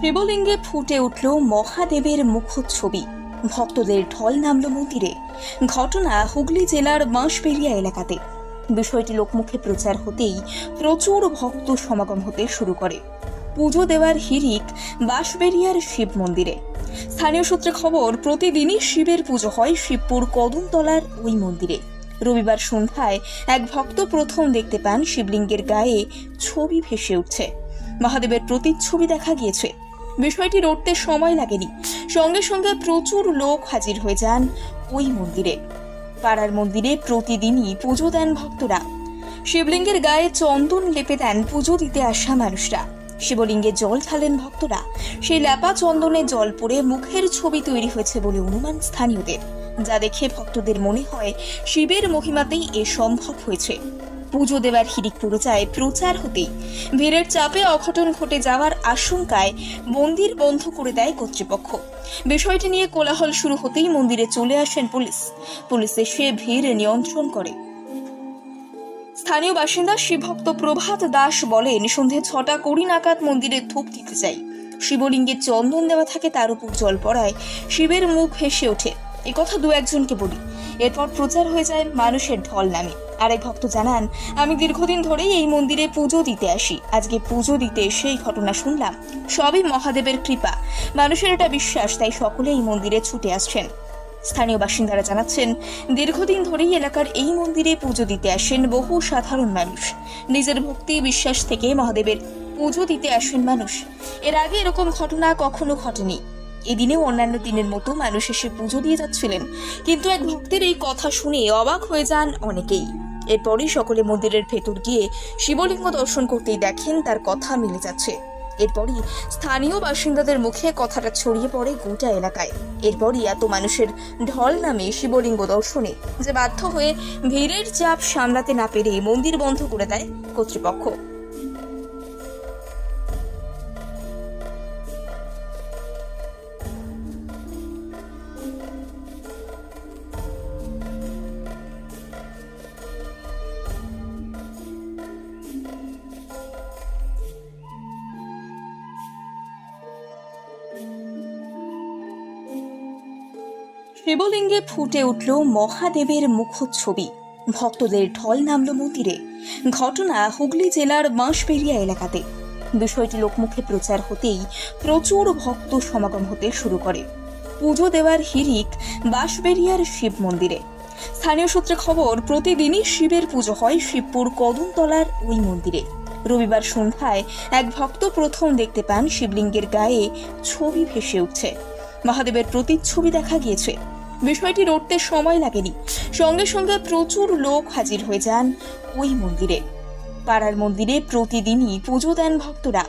শিবলিঙ্গে ফুটে উঠল মহাদেবের মুখচ্ছবি। ভক্তদের ঢল নামল মন্দিরে। ঘটনা হুগলি জেলার বাঁশবেড়িয়া এলাকাতে। বিষয়টি লোকমুখে প্রচার হতেই প্রচুর ভক্ত সমাগম হতে শুরু করে। পুজো দেওয়ার হিড়িক বাঁশবেড়িয়ার শিব মন্দিরে। স্থানীয় সূত্রে খবর, প্রতিদিনই শিবের পুজো হয় শিবপুর কদমতলার ওই মন্দিরে। রবিবার সন্ধ্যায় এক ভক্ত প্রথম দেখতে পান শিবলিঙ্গের গায়ে ছবি ভেসে উঠছে। মহাদেবের প্রতিচ্ছবি দেখা গিয়েছে। বিষয়টি রটতে সময় লাগেনি, সঙ্গে সঙ্গে প্রচুর লোক হাজির হয়ে যান ওই মন্দিরে। পাড়ার মন্দিরে প্রতিদিনই পুজো দেন ভক্তরা। শিবলিঙ্গের গায়ে চন্দন লেপে দেন পুজো দিতে আসা মানুষরা। শিবলিঙ্গে জল ঢালেন ভক্তরা। সেই লেপা চন্দনে জল পড়ে মুখের ছবি তৈরি হয়েছে বলে অনুমান স্থানীয়দের, যা দেখে ভক্তদের মনে হয় শিবের মহিমাতেই এ সম্ভব হয়েছে। পুজো দেওয়ার হিড়িক পুরো যায় প্রচার হতেই ভিড়ের চাপে অঘটন ঘটে যাওয়ার আশঙ্কায় মন্দির বন্ধ করে দেয় কর্তৃপক্ষ। বিষয়টি নিয়ে কোলাহল শুরু হতেই মন্দিরে চলে আসেন পুলিশ এসে ভিড় নিয়ন্ত্রণ করে। স্থানীয় বাসিন্দা শিবভক্ত প্রভাত দাস বলেন, সন্ধে 6টা 20 নাগাদ মন্দিরে ধূপ দিতে যাই। শিবলিঙ্গে চন্দন দেওয়া থাকে, তার উপর জল পড়ায় শিবের মুখ ভেসে ওঠে। একথা দু একজনকে বলি, এরপর প্রচার হয়ে যায় মানুষের ঢল নামে। আরেক ভক্ত জানান, আমি দীর্ঘদিন ধরেই এই মন্দিরে পুজো দিতে আসি। আজকে পুজো দিতে এসে এই ঘটনা শুনলাম। সবই মহাদেবের কৃপা। মানুষের এটা বিশ্বাস, তাই সকলে এই মন্দিরে ছুটে আসছেন। স্থানীয় বাসিন্দারা জানাচ্ছেন, দীর্ঘদিন ধরেই এলাকার এই মন্দিরে পুজো দিতে আসেন বহু সাধারণ মানুষ। নিজের ভক্তি বিশ্বাস থেকে মহাদেবের পুজো দিতে আসেন মানুষ। এর আগে এরকম ঘটনা কখনো ঘটেনি। এদিনেও অন্যান্য দিনের মতো মানুষ এসে পুজো দিয়ে যাচ্ছিলেন, কিন্তু এক ভক্তের এই কথা শুনে অবাক হয়ে যান অনেকেই। এরপরই সকলে মন্দিরের ভেতর গিয়ে শিবলিঙ্গ দর্শন করতেই দেখেন তার কথা মিলে যাচ্ছে। এরপরই স্থানীয় বাসিন্দাদের মুখে কথাটা ছড়িয়ে পড়ে গোটা এলাকায়। এরপরই এত মানুষের ঢল নামে শিবলিঙ্গ দর্শনে যে বাধ্য হয়ে ভিড়ের চাপ সামলাতে না পেরে মন্দির বন্ধ করে দেয় কর্তৃপক্ষ। শিবলিঙ্গে ফুটে উঠল মহাদেবের মুখচ্ছবি। ভক্তদের ঢল নামল মন্দিরে। ঘটনা হুগলি জেলার বাঁশবেড়িয়া এলাকাতে। বিষয়টি লোকমুখে প্রচার হতেই প্রচুর ভক্ত সমাগম হতে শুরু করে। পুজো দেওয়ার হিড়িক বাঁশবেড়িয়ার শিব মন্দিরে। স্থানীয় সূত্রে খবর, প্রতিদিনই শিবের পুজো হয় শিবপুর কদমতলার ওই মন্দিরে। রবিবার সন্ধ্যায় এক ভক্ত প্রথম দেখতে পান শিবলিঙ্গের গায়ে ছবি ভেসে উঠছে। মহাদেবের প্রতিচ্ছবি দেখা গিয়েছে। বিষয়টি রটতে সময় লাগেনি, সঙ্গে সঙ্গে প্রচুর লোক হাজির হয়ে যান ওই মন্দিরে। পাড়ার মন্দিরে প্রতিদিনই পুজো দেন ভক্তরা।